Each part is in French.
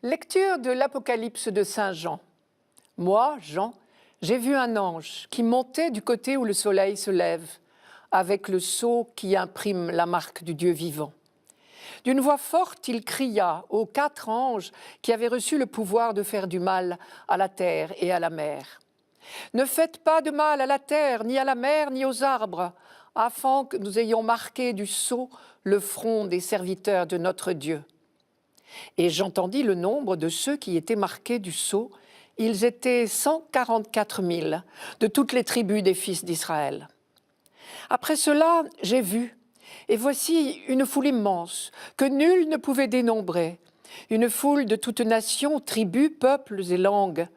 Lecture de l'Apocalypse de Saint Jean. Moi, Jean, j'ai vu un ange qui montait du côté où le soleil se lève, avec le sceau qui imprime la marque du Dieu vivant. D'une voix forte, il cria aux 4 anges qui avaient reçu le pouvoir de faire du mal à la terre et à la mer. Ne faites pas de mal à la terre, ni à la mer, ni aux arbres, afin que nous ayons marqué du sceau le front des serviteurs de notre Dieu. Et j'entendis le nombre de ceux qui étaient marqués du sceau. Ils étaient 144 000 de toutes les tribus des fils d'Israël. Après cela, j'ai vu, et voici une foule immense, que nul ne pouvait dénombrer, une foule de toutes nations, tribus, peuples et langues.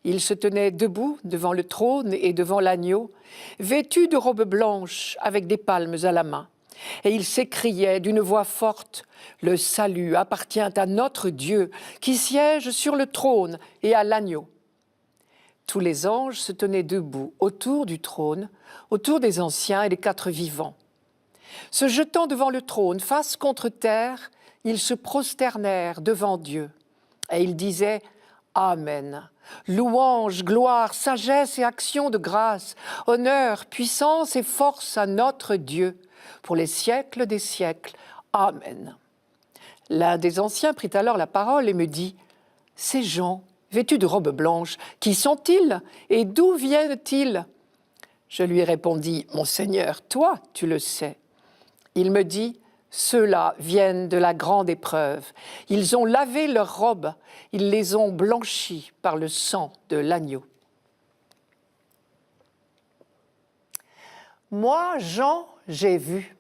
Ils se tenaient debout devant le trône et devant l'agneau, vêtus de robes blanches avec des palmes à la main. Et ils s'écriaient d'une voix forte, « Le salut appartient à notre Dieu qui siège sur le trône et à l'agneau. » Tous les anges se tenaient debout autour du trône, autour des anciens et des 4 vivants. Se jetant devant le trône, face contre terre, ils se prosternèrent devant Dieu. Et ils disaient « Amen ». Louange, gloire, sagesse et action de grâce, honneur, puissance et force à notre Dieu, pour les siècles des siècles. Amen. L'un des anciens prit alors la parole et me dit « Ces gens, vêtus de robes blanches, qui sont-ils et d'où viennent-ils » Je lui répondis « Mon Seigneur, toi, tu le sais. » Il me dit « Ceux-là viennent de la grande épreuve. Ils ont lavé leurs robes, ils les ont blanchies par le sang de l'agneau. » Moi, Jean, j'ai vu.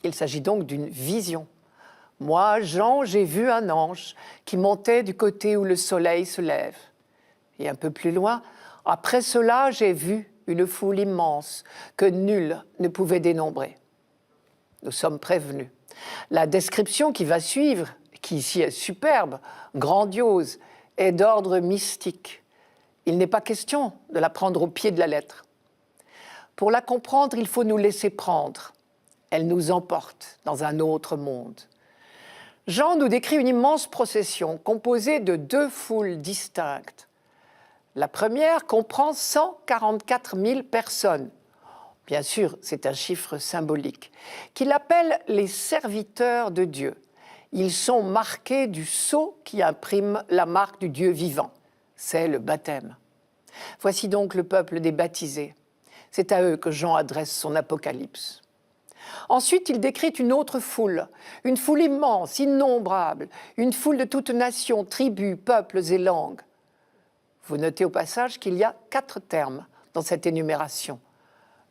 Il s'agit donc d'une vision. Moi, Jean, j'ai vu un ange qui montait du côté où le soleil se lève. Et un peu plus loin, après cela, j'ai vu une foule immense que nul ne pouvait dénombrer. Nous sommes prévenus. La description qui va suivre, qui ici est superbe, grandiose, est d'ordre mystique. Il n'est pas question de la prendre au pied de la lettre. Pour la comprendre, il faut nous laisser prendre. Elle nous emporte dans un autre monde. Jean nous décrit une immense procession composée de 2 foules distinctes. La première comprend 144 000 personnes. Bien sûr, c'est un chiffre symbolique, qu'il appelle les serviteurs de Dieu. Ils sont marqués du sceau qui imprime la marque du Dieu vivant. C'est le baptême. Voici donc le peuple des baptisés. C'est à eux que Jean adresse son apocalypse. Ensuite, il décrit une autre foule, une foule immense, innombrable, une foule de toutes nations, tribus, peuples et langues. Vous notez au passage qu'il y a 4 termes dans cette énumération.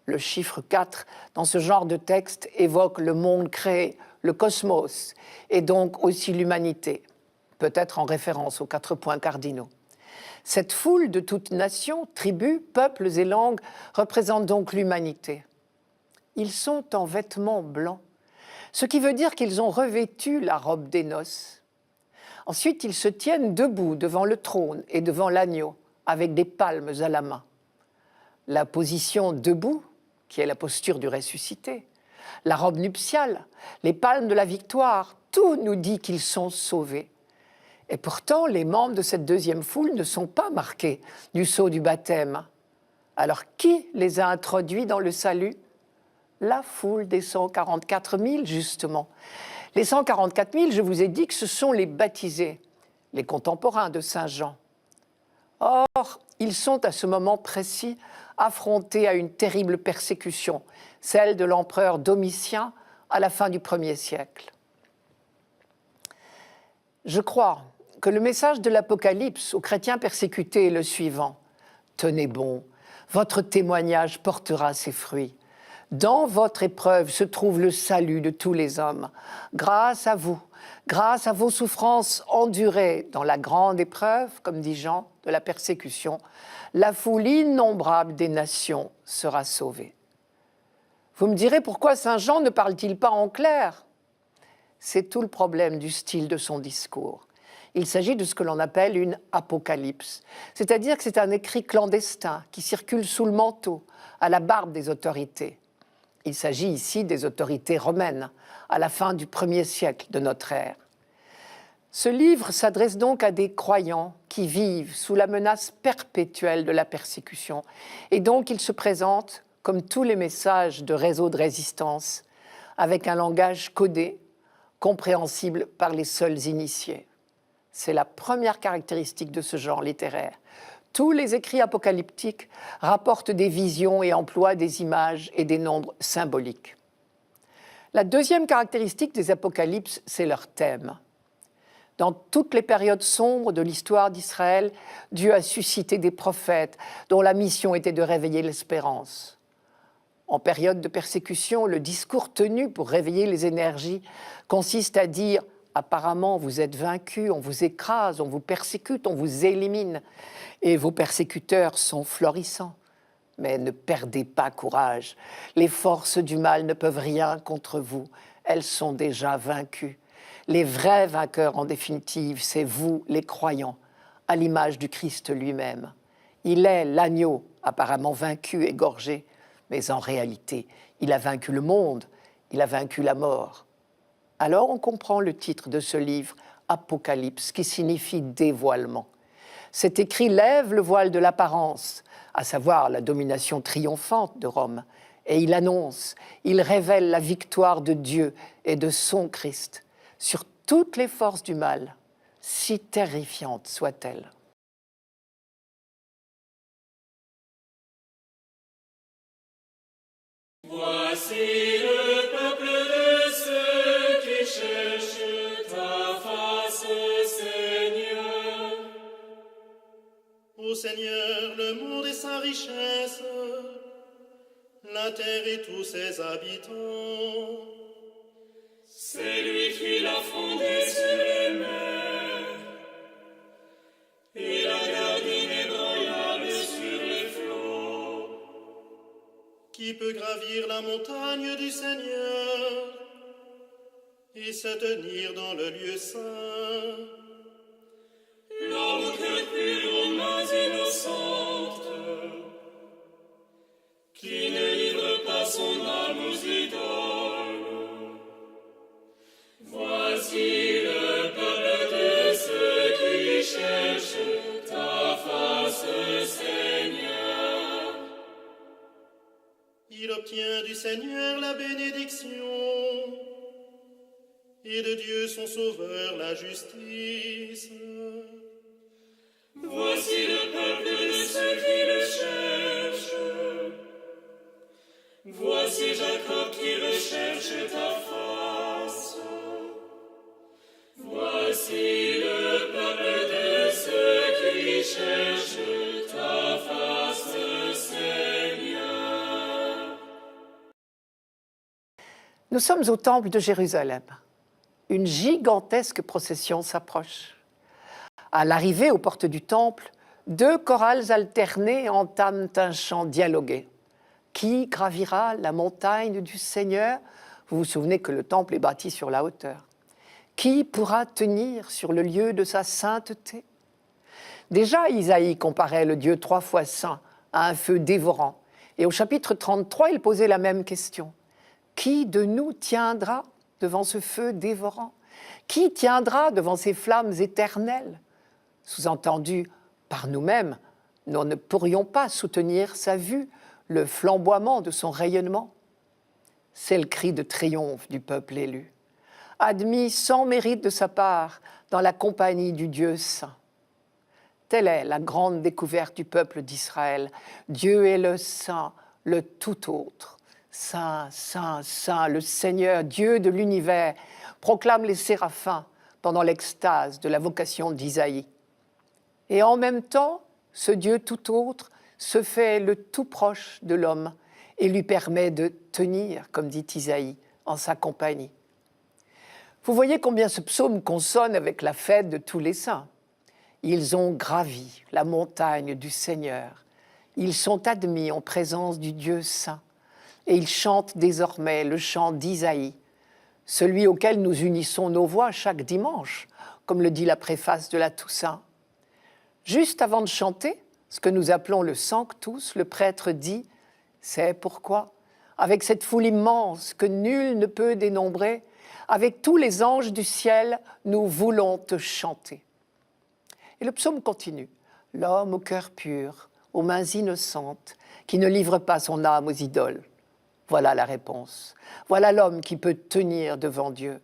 Le chiffre 4, dans ce genre de texte, évoque le monde créé, le cosmos, et donc aussi l'humanité, peut-être en référence aux 4 points cardinaux. Cette foule de toutes nations, tribus, peuples et langues représente donc l'humanité. Ils sont en vêtements blancs, ce qui veut dire qu'ils ont revêtu la robe des noces. Ensuite, ils se tiennent debout devant le trône et devant l'agneau, avec des palmes à la main. La position debout, qui est la posture du ressuscité, la robe nuptiale, les palmes de la victoire, tout nous dit qu'ils sont sauvés. Et pourtant, les membres de cette deuxième foule ne sont pas marqués du sceau du baptême. Alors, qui les a introduits dans le salut ? La foule des 144 000, justement. Les 144 000, je vous ai dit que ce sont les baptisés, les contemporains de Saint Jean. Or, ils sont à ce moment précis affrontés à une terrible persécution, celle de l'empereur Domitien à la fin du 1er siècle. Je crois que le message de l'Apocalypse aux chrétiens persécutés est le suivant. Tenez bon, votre témoignage portera ses fruits. Dans votre épreuve se trouve le salut de tous les hommes. Grâce à vous, grâce à vos souffrances endurées dans la grande épreuve, comme dit Jean, de la persécution, la foule innombrable des nations sera sauvée. Vous me direz pourquoi Saint Jean ne parle-t-il pas en clair ? C'est tout le problème du style de son discours. Il s'agit de ce que l'on appelle une apocalypse, c'est-à-dire que c'est un écrit clandestin qui circule sous le manteau, à la barbe des autorités. Il s'agit ici des autorités romaines, à la fin du 1er siècle de notre ère. Ce livre s'adresse donc à des croyants qui vivent sous la menace perpétuelle de la persécution. Et donc il se présente, comme tous les messages de réseaux de résistance, avec un langage codé, compréhensible par les seuls initiés. C'est la première caractéristique de ce genre littéraire. Tous les écrits apocalyptiques rapportent des visions et emploient des images et des nombres symboliques. La deuxième caractéristique des apocalypses, c'est leur thème. Dans toutes les périodes sombres de l'histoire d'Israël, Dieu a suscité des prophètes dont la mission était de réveiller l'espérance. En période de persécution, le discours tenu pour réveiller les énergies consiste à dire « apparemment vous êtes vaincus, on vous écrase, on vous persécute, on vous élimine, et vos persécuteurs sont florissants. Mais ne perdez pas courage, les forces du mal ne peuvent rien contre vous, elles sont déjà vaincues. Les vrais vainqueurs, en définitive, c'est vous, les croyants, à l'image du Christ lui-même. Il est l'agneau, apparemment vaincu, égorgé, mais en réalité, il a vaincu le monde, il a vaincu la mort. Alors on comprend le titre de ce livre, Apocalypse, qui signifie dévoilement. Cet écrit lève le voile de l'apparence, à savoir la domination triomphante de Rome, et il annonce, il révèle la victoire de Dieu et de son Christ sur toutes les forces du mal, si terrifiantes soient-elles. Voici le peuple de ceux qui cherchent ta face, Seigneur. Ô Seigneur, le monde et sa richesse, la terre et tous ses habitants. C'est lui qui l'a fondé sur les mers et l'a gardé inébranlable sur les flots. Qui peut gravir la montagne du Seigneur et se tenir dans le lieu saint? L'homme que pur aux mains innocentes, qui ne livre pas son âme aux idoles. Voici le peuple de ceux qui cherchent ta face, Seigneur. Il obtient du Seigneur la bénédiction et de Dieu son Sauveur la justice. Voici le peuple de ceux qui le cherchent. Voici Jacob qui recherche ta face. Voici le peuple de ceux qui cherchent ta face, Seigneur. Nous sommes au temple de Jérusalem. Une gigantesque procession s'approche. À l'arrivée aux portes du temple, deux chorales alternées entament un chant dialogué. Qui gravira la montagne du Seigneur? Vous vous souvenez que le temple est bâti sur la hauteur. Qui pourra tenir sur le lieu de sa sainteté? Déjà, Isaïe comparait le Dieu 3 fois saint à un feu dévorant. Et au chapitre 33, il posait la même question. Qui de nous tiendra devant ce feu dévorant? Qui tiendra devant ces flammes éternelles? Sous-entendu, par nous-mêmes, nous ne pourrions pas soutenir sa vue, le flamboiement de son rayonnement. C'est le cri de triomphe du peuple élu, admis sans mérite de sa part dans la compagnie du Dieu saint. Telle est la grande découverte du peuple d'Israël. Dieu est le saint, le tout autre. Saint, saint, saint, le Seigneur, Dieu de l'univers, proclament les séraphins pendant l'extase de la vocation d'Isaïe. Et en même temps, ce Dieu tout autre se fait le tout proche de l'homme et lui permet de tenir, comme dit Isaïe, en sa compagnie. Vous voyez combien ce psaume consonne avec la fête de tous les saints. Ils ont gravi la montagne du Seigneur. Ils sont admis en présence du Dieu saint. Et ils chantent désormais le chant d'Isaïe, celui auquel nous unissons nos voix chaque dimanche, comme le dit la préface de la Toussaint. Juste avant de chanter, ce que nous appelons le Sanctus, le prêtre dit « C'est pourquoi, avec cette foule immense que nul ne peut dénombrer, Avec tous les anges du ciel, nous voulons te chanter. Et le psaume continue. L'homme au cœur pur, aux mains innocentes, qui ne livre pas son âme aux idoles. Voilà la réponse. Voilà l'homme qui peut tenir devant Dieu.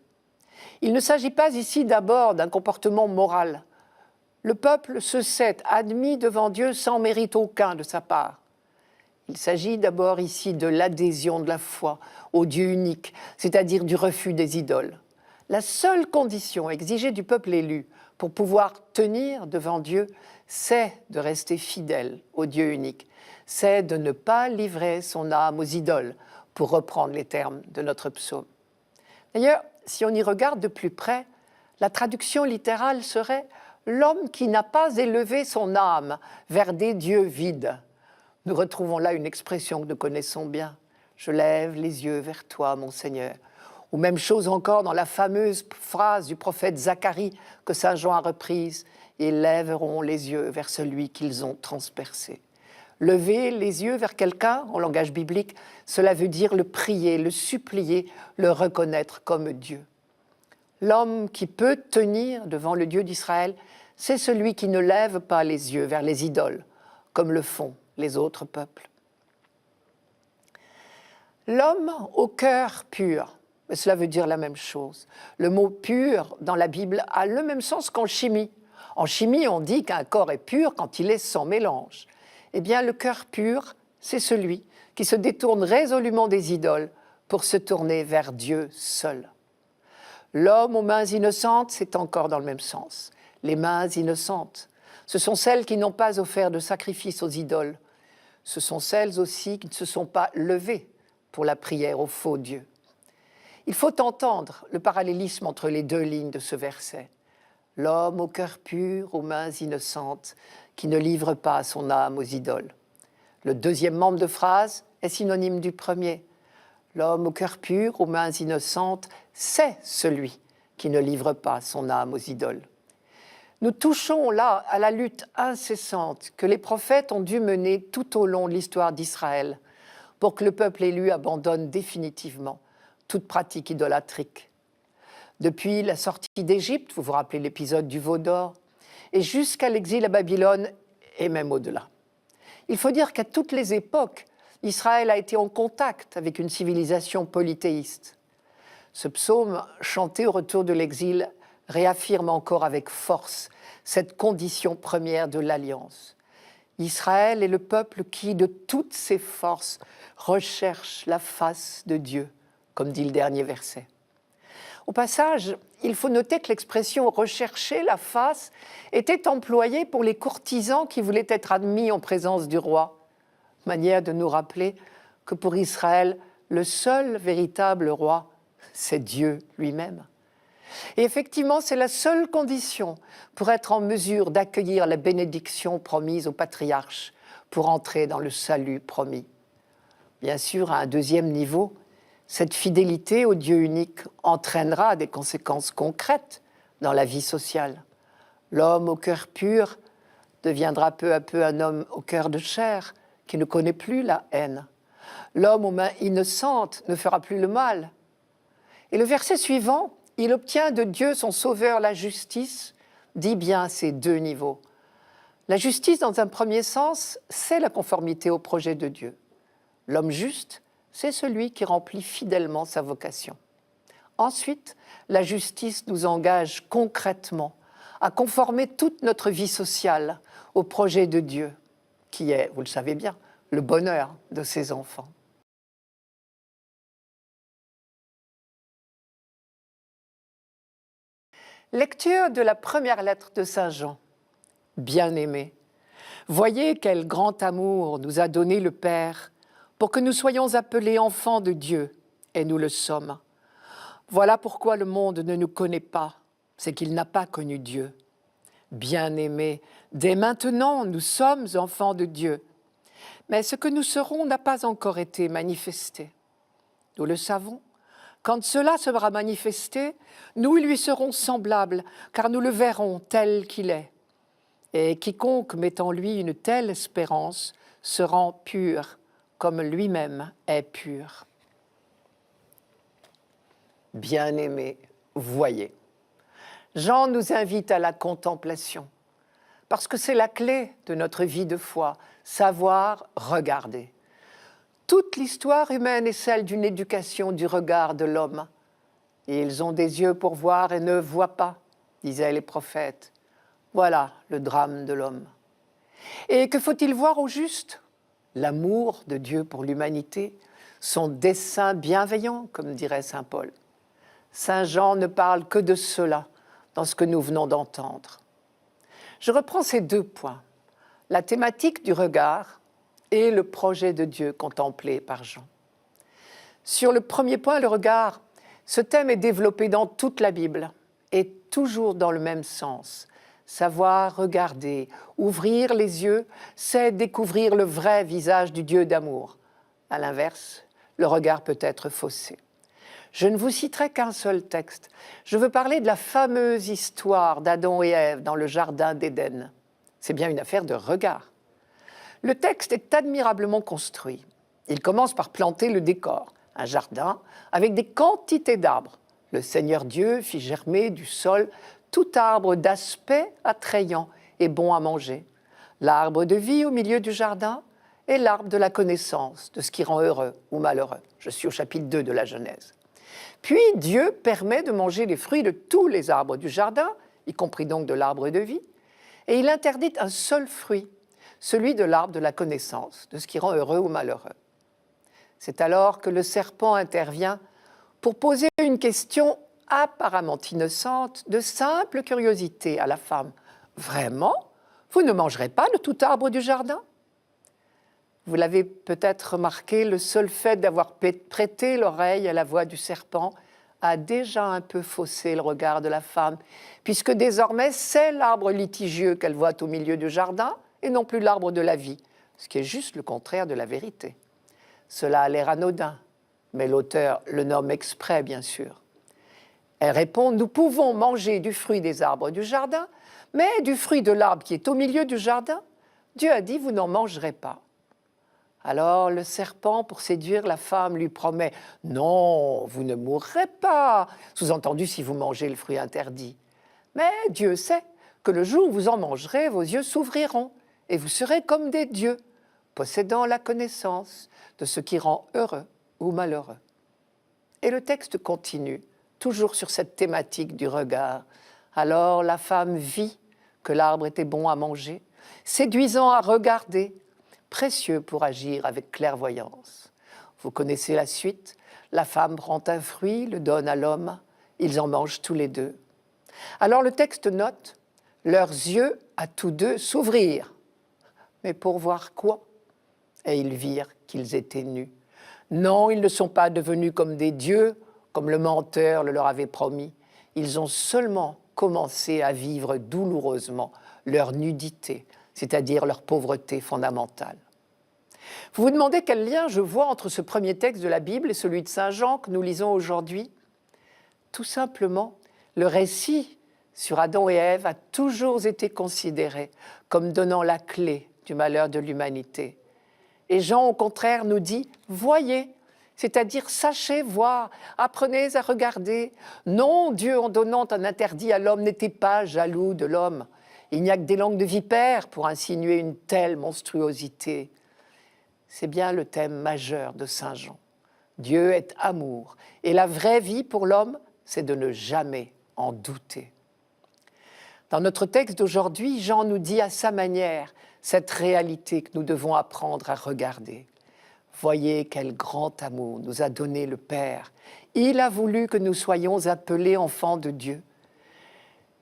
Il ne s'agit pas ici d'abord d'un comportement moral. Le peuple se sait admis devant Dieu sans mérite aucun de sa part. Il s'agit d'abord ici de l'adhésion de la foi au Dieu unique, c'est-à-dire du refus des idoles. La seule condition exigée du peuple élu pour pouvoir tenir devant Dieu, c'est de rester fidèle au Dieu unique, c'est de ne pas livrer son âme aux idoles, pour reprendre les termes de notre psaume. D'ailleurs, si on y regarde de plus près, la traduction littérale serait « l'homme qui n'a pas élevé son âme vers des dieux vides ». Nous retrouvons là une expression que nous connaissons bien. « Je lève les yeux vers toi, mon Seigneur ». Ou même chose encore dans la fameuse phrase du prophète Zacharie que saint Jean a reprise « Ils lèveront les yeux vers celui qu'ils ont transpercé ». Lever les yeux vers quelqu'un, en langage biblique, cela veut dire le prier, le supplier, le reconnaître comme Dieu. L'homme qui peut tenir devant le Dieu d'Israël, c'est celui qui ne lève pas les yeux vers les idoles, comme le font les autres peuples. L'homme au cœur pur, cela veut dire la même chose. Le mot pur dans la Bible a le même sens qu'en chimie. En chimie, on dit qu'un corps est pur quand il est sans mélange. Eh bien, le cœur pur, c'est celui qui se détourne résolument des idoles pour se tourner vers Dieu seul. L'homme aux mains innocentes, c'est encore dans le même sens. Les mains innocentes, ce sont celles qui n'ont pas offert de sacrifice aux idoles. Ce sont celles aussi qui ne se sont pas levées pour la prière au faux Dieu. Il faut entendre le parallélisme entre les deux lignes de ce verset. L'homme au cœur pur, aux mains innocentes, qui ne livre pas son âme aux idoles. Le deuxième membre de phrase est synonyme du premier. L'homme au cœur pur, aux mains innocentes, c'est celui qui ne livre pas son âme aux idoles. Nous touchons là à la lutte incessante que les prophètes ont dû mener tout au long de l'histoire d'Israël pour que le peuple élu abandonne définitivement toute pratique idolâtrique. Depuis la sortie d'Égypte, vous vous rappelez l'épisode du veau d'or, et jusqu'à l'exil à Babylone, et même au-delà. Il faut dire qu'à toutes les époques, Israël a été en contact avec une civilisation polythéiste. Ce psaume, chanté au retour de l'exil, réaffirme encore avec force cette condition première de l'alliance. Israël est le peuple qui, de toutes ses forces, recherche la face de Dieu, comme dit le dernier verset. Au passage, il faut noter que l'expression « rechercher la face » était employée pour les courtisans qui voulaient être admis en présence du roi, manière de nous rappeler que pour Israël, le seul véritable roi, c'est Dieu lui-même. Et effectivement, c'est la seule condition pour être en mesure d'accueillir la bénédiction promise au patriarche, pour entrer dans le salut promis. Bien sûr, à un deuxième niveau, cette fidélité au Dieu unique entraînera des conséquences concrètes dans la vie sociale. L'homme au cœur pur deviendra peu à peu un homme au cœur de chair qui ne connaît plus la haine. L'homme aux mains innocentes ne fera plus le mal. Et le verset suivant, il obtient de Dieu son sauveur la justice, dit bien ces deux niveaux. La justice, dans un premier sens, c'est la conformité au projet de Dieu. L'homme juste, c'est celui qui remplit fidèlement sa vocation. Ensuite, la justice nous engage concrètement à conformer toute notre vie sociale au projet de Dieu, qui est, vous le savez bien, le bonheur de ses enfants. Lecture de la première lettre de saint Jean. Bien-aimés, voyez quel grand amour nous a donné le Père pour que nous soyons appelés enfants de Dieu, et nous le sommes. Voilà pourquoi le monde ne nous connaît pas, c'est qu'il n'a pas connu Dieu. Bien-aimés, dès maintenant nous sommes enfants de Dieu, mais ce que nous serons n'a pas encore été manifesté. Nous le savons. Quand cela sera manifesté, nous lui serons semblables, car nous le verrons tel qu'il est. Et quiconque met en lui une telle espérance se rend pur, comme lui-même est pur. Bien-aimés, voyez. Jean nous invite à la contemplation, parce que c'est la clé de notre vie de foi, savoir regarder. Toute l'histoire humaine est celle d'une éducation du regard de l'homme. Ils ont des yeux pour voir et ne voient pas, disaient les prophètes. Voilà le drame de l'homme. Et que faut-il voir au juste? L'amour de Dieu pour l'humanité, son dessein bienveillant, comme dirait saint Paul. Saint Jean ne parle que de cela dans ce que nous venons d'entendre. Je reprends ces deux points, la thématique du regard et le projet de Dieu contemplé par Jean. Sur le premier point, le regard, ce thème est développé dans toute la Bible et toujours dans le même sens. Savoir regarder, ouvrir les yeux, c'est découvrir le vrai visage du Dieu d'amour. À l'inverse, le regard peut être faussé. Je ne vous citerai qu'un seul texte. Je veux parler de la fameuse histoire d'Adam et Ève dans le jardin d'Éden. C'est bien une affaire de regard. Le texte est admirablement construit. Il commence par planter le décor, un jardin avec des quantités d'arbres. Le Seigneur Dieu fit germer du sol tout arbre d'aspect attrayant et bon à manger. L'arbre de vie au milieu du jardin et l'arbre de la connaissance de ce qui rend heureux ou malheureux. Je suis au chapitre 2 de la Genèse. Puis Dieu permet de manger les fruits de tous les arbres du jardin, y compris donc de l'arbre de vie, et il interdit un seul fruit, celui de l'arbre de la connaissance, de ce qui rend heureux ou malheureux. C'est alors que le serpent intervient pour poser une question apparemment innocente, de simple curiosité à la femme. « Vraiment, vous ne mangerez pas de tout arbre du jardin ?» Vous l'avez peut-être remarqué, le seul fait d'avoir prêté l'oreille à la voix du serpent a déjà un peu faussé le regard de la femme, puisque désormais c'est l'arbre litigieux qu'elle voit au milieu du jardin et non plus l'arbre de la vie, ce qui est juste le contraire de la vérité. Cela a l'air anodin, mais l'auteur le nomme exprès, bien sûr. Elle répond « Nous pouvons manger du fruit des arbres du jardin, mais du fruit de l'arbre qui est au milieu du jardin, Dieu a dit « Vous n'en mangerez pas ». Alors le serpent, pour séduire la femme, lui promet « Non, vous ne mourrez pas », sous-entendu si vous mangez le fruit interdit. Mais Dieu sait que le jour où vous en mangerez, vos yeux s'ouvriront et vous serez comme des dieux, possédant la connaissance de ce qui rend heureux ou malheureux. Et le texte continue, toujours sur cette thématique du regard. Alors la femme vit que l'arbre était bon à manger, séduisant à regarder, précieux pour agir avec clairvoyance. Vous connaissez la suite. La femme prend un fruit, le donne à l'homme. Ils en mangent tous les deux. Alors le texte note, leurs yeux à tous deux s'ouvrirent. Mais pour voir quoi? Et ils virent qu'ils étaient nus. Non, ils ne sont pas devenus comme des dieux, comme le menteur le leur avait promis. Ils ont seulement commencé à vivre douloureusement leur nudité, c'est-à-dire leur pauvreté fondamentale. Vous vous demandez quel lien je vois entre ce premier texte de la Bible et celui de Saint Jean que nous lisons aujourd'hui? Tout simplement, le récit sur Adam et Ève a toujours été considéré comme donnant la clé du malheur de l'humanité. Et Jean, au contraire, nous dit « Voyez », c'est-à-dire « Sachez voir, apprenez à regarder ». Non, Dieu, en donnant un interdit à l'homme, n'était pas jaloux de l'homme. Il n'y a que des langues de vipère pour insinuer une telle monstruosité. C'est bien le thème majeur de Saint Jean. Dieu est amour, et la vraie vie pour l'homme, c'est de ne jamais en douter. Dans notre texte d'aujourd'hui, Jean nous dit à sa manière cette réalité que nous devons apprendre à regarder. Voyez quel grand amour nous a donné le Père. Il a voulu que nous soyons appelés enfants de Dieu.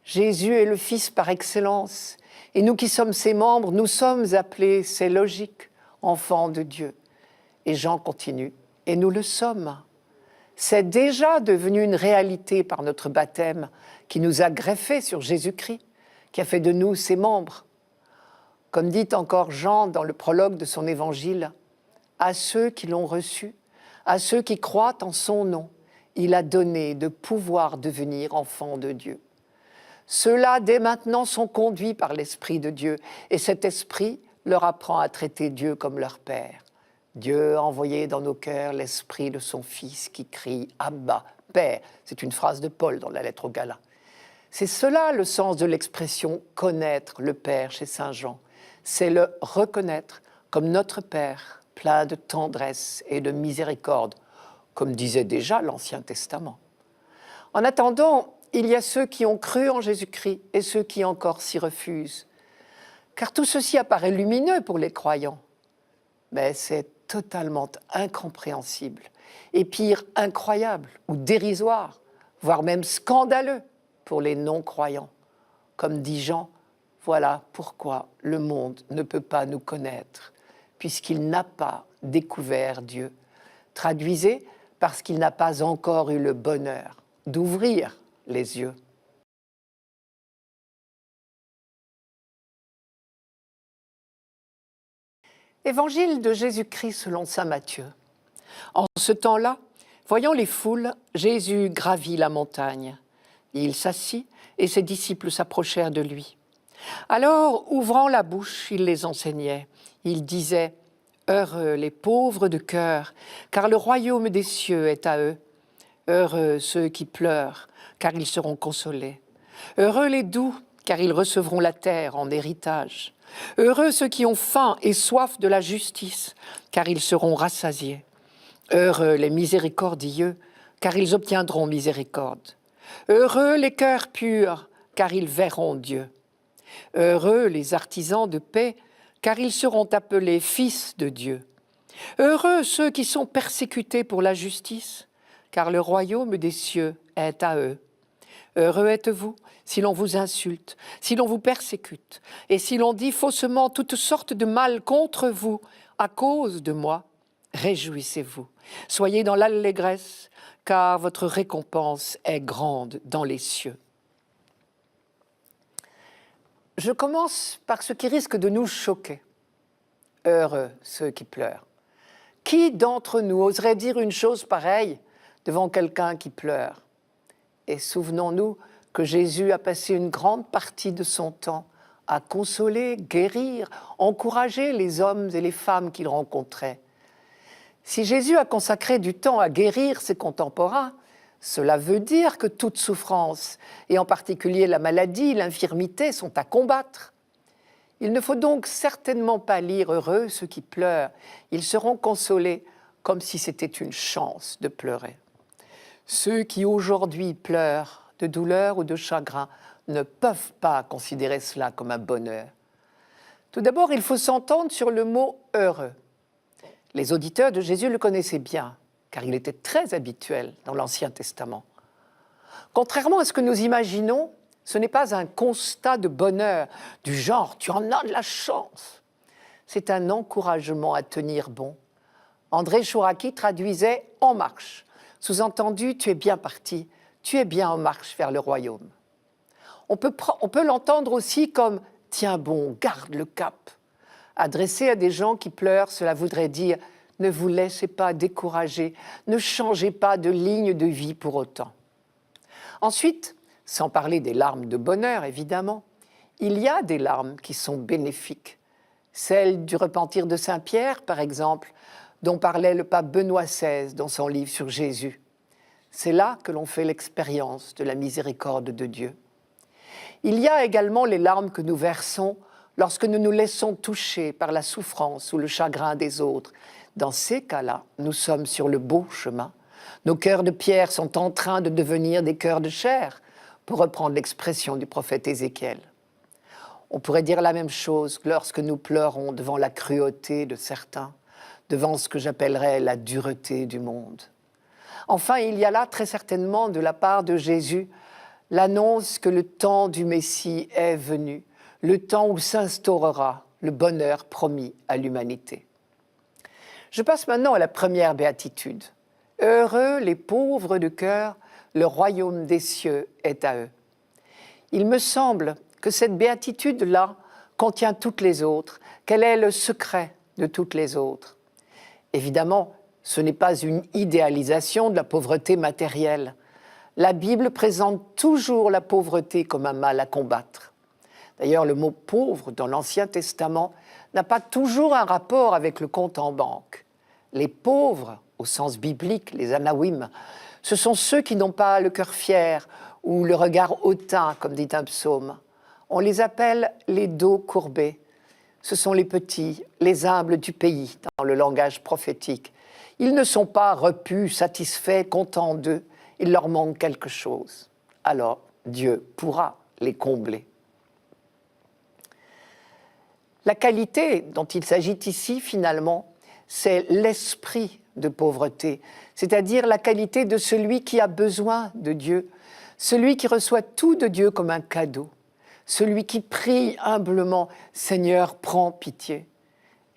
Jésus est le Fils par excellence, et nous qui sommes ses membres, nous sommes appelés, c'est logique, enfants de Dieu. Et Jean continue, et nous le sommes. C'est déjà devenu une réalité par notre baptême qui nous a greffés sur Jésus-Christ, qui a fait de nous ses membres. Comme dit encore Jean dans le prologue de son évangile, « À ceux qui l'ont reçu, à ceux qui croient en son nom, il a donné de pouvoir devenir enfants de Dieu. » Ceux-là, dès maintenant, sont conduits par l'Esprit de Dieu, et cet Esprit leur apprend à traiter Dieu comme leur Père. Dieu a envoyé dans nos cœurs l'Esprit de son Fils qui crie « Abba, Père. C'est une phrase de Paul dans la lettre aux Galates. C'est cela le sens de l'expression « connaître le Père » chez saint Jean. C'est le reconnaître comme notre Père, plein de tendresse et de miséricorde, comme disait déjà l'Ancien Testament. En attendant, il y a ceux qui ont cru en Jésus-Christ et ceux qui encore s'y refusent. Car tout ceci apparaît lumineux pour les croyants, mais c'est totalement incompréhensible, et pire, incroyable ou dérisoire, voire même scandaleux pour les non-croyants. Comme dit Jean, voilà pourquoi le monde ne peut pas nous connaître, puisqu'il n'a pas découvert Dieu. Traduisez, parce qu'il n'a pas encore eu le bonheur d'ouvrir les yeux. Évangile de Jésus-Christ selon saint Matthieu. En ce temps-là, voyant les foules, Jésus gravit la montagne. Il s'assit et ses disciples s'approchèrent de lui. Alors, ouvrant la bouche, il les enseignait. Il disait « Heureux les pauvres de cœur, car le royaume des cieux est à eux. Heureux ceux qui pleurent, car ils seront consolés. Heureux les doux, car ils recevront la terre en héritage. Heureux ceux qui ont faim et soif de la justice, car ils seront rassasiés. Heureux les miséricordieux, car ils obtiendront miséricorde. Heureux les cœurs purs, car ils verront Dieu. Heureux les artisans de paix, car ils seront appelés fils de Dieu. Heureux ceux qui sont persécutés pour la justice, car le royaume des cieux est à eux. Heureux êtes-vous si l'on vous insulte, si l'on vous persécute, et si l'on dit faussement toutes sortes de mal contre vous à cause de moi. Réjouissez-vous, soyez dans l'allégresse, car votre récompense est grande dans les cieux. Je commence par ce qui risque de nous choquer. Heureux ceux qui pleurent. Qui d'entre nous oserait dire une chose pareille devant quelqu'un qui pleure? Et souvenons-nous que Jésus a passé une grande partie de son temps à consoler, guérir, encourager les hommes et les femmes qu'il rencontrait. Si Jésus a consacré du temps à guérir ses contemporains, cela veut dire que toute souffrance, et en particulier la maladie, l'infirmité, sont à combattre. Il ne faut donc certainement pas lire « Heureux ceux qui pleurent », ils seront consolés comme si c'était une chance de pleurer. Ceux qui aujourd'hui pleurent de douleur ou de chagrin ne peuvent pas considérer cela comme un bonheur. Tout d'abord, il faut s'entendre sur le mot « heureux ». Les auditeurs de Jésus le connaissaient bien, car il était très habituel dans l'Ancien Testament. Contrairement à ce que nous imaginons, ce n'est pas un constat de bonheur, du genre « tu en as de la chance ». C'est un encouragement à tenir bon. André Chouraki traduisait « en marche ». Sous-entendu, tu es bien parti, tu es bien en marche vers le royaume. On peut l'entendre aussi comme « tiens bon, garde le cap ». Adressé à des gens qui pleurent, cela voudrait dire « ne vous laissez pas décourager, ne changez pas de ligne de vie pour autant ». Ensuite, sans parler des larmes de bonheur évidemment, il y a des larmes qui sont bénéfiques. Celle du repentir de Saint Pierre, par exemple, dont parlait le pape Benoît XVI dans son livre sur Jésus. C'est là que l'on fait l'expérience de la miséricorde de Dieu. Il y a également les larmes que nous versons lorsque nous nous laissons toucher par la souffrance ou le chagrin des autres. Dans ces cas-là, nous sommes sur le beau chemin. Nos cœurs de pierre sont en train de devenir des cœurs de chair, pour reprendre l'expression du prophète Ézéchiel. On pourrait dire la même chose lorsque nous pleurons devant la cruauté de certains, devant ce que j'appellerais la dureté du monde. Enfin, il y a là très certainement de la part de Jésus l'annonce que le temps du Messie est venu, le temps où s'instaurera le bonheur promis à l'humanité. Je passe maintenant à la première béatitude. Heureux les pauvres de cœur, le royaume des cieux est à eux. Il me semble que cette béatitude-là contient toutes les autres, qu'elle est le secret de toutes les autres. Évidemment, ce n'est pas une idéalisation de la pauvreté matérielle. La Bible présente toujours la pauvreté comme un mal à combattre. D'ailleurs, le mot « pauvre » dans l'Ancien Testament n'a pas toujours un rapport avec le compte en banque. Les pauvres, au sens biblique, les anawim, Ce sont ceux qui n'ont pas le cœur fier ou le regard hautain, comme dit un psaume. On les appelle les dos courbés. Ce sont les petits, les humbles du pays, dans le langage prophétique. Ils ne sont pas repus, satisfaits, contents d'eux. Il leur manque quelque chose. Alors, Dieu pourra les combler. La qualité dont il s'agit ici, finalement, c'est l'esprit de pauvreté, c'est-à-dire la qualité de celui qui a besoin de Dieu, celui qui reçoit tout de Dieu comme un cadeau, celui qui prie humblement « Seigneur, prends pitié »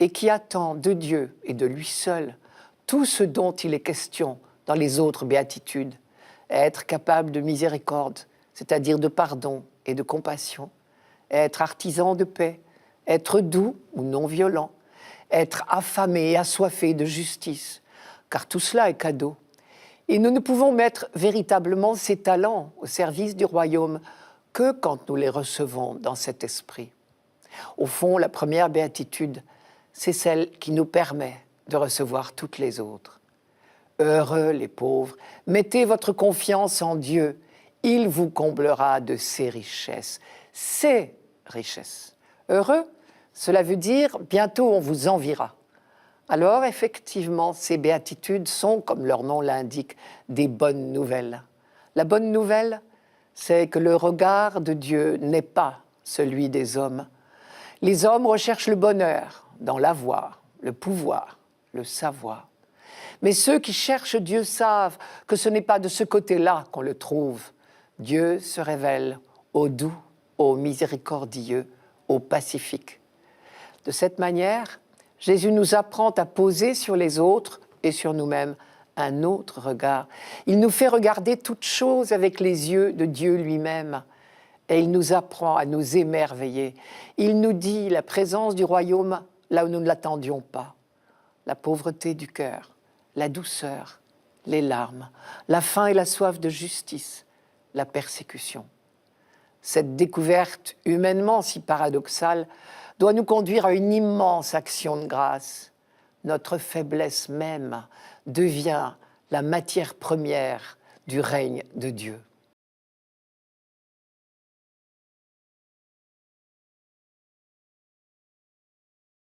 et qui attend de Dieu et de lui seul tout ce dont il est question dans les autres béatitudes, être capable de miséricorde, c'est-à-dire de pardon et de compassion, être artisan de paix, être doux ou non violent, être affamé et assoiffé de justice, car tout cela est cadeau. Et nous ne pouvons mettre véritablement ces talents au service du royaume que quand nous les recevons dans cet esprit. Au fond, la première béatitude, c'est celle qui nous permet de recevoir toutes les autres. Heureux les pauvres, mettez votre confiance en Dieu, il vous comblera de ses richesses. Ses richesses. Heureux, cela veut dire bientôt on vous enviera. Alors effectivement, ces béatitudes sont, comme leur nom l'indique, des bonnes nouvelles. La bonne nouvelle, c'est que le regard de Dieu n'est pas celui des hommes. Les hommes recherchent le bonheur dans l'avoir, le pouvoir, le savoir. Mais ceux qui cherchent Dieu savent que ce n'est pas de ce côté-là qu'on le trouve. Dieu se révèle au doux, au miséricordieux, au pacifique. De cette manière, Jésus nous apprend à poser sur les autres et sur nous-mêmes un autre regard. Il nous fait regarder toutes choses avec les yeux de Dieu lui-même et il nous apprend à nous émerveiller. Il nous dit la présence du royaume là où nous ne l'attendions pas. La pauvreté du cœur, la douceur, les larmes, la faim et la soif de justice, la persécution. Cette découverte humainement si paradoxale doit nous conduire à une immense action de grâce. Notre faiblesse même devient la matière première du règne de Dieu.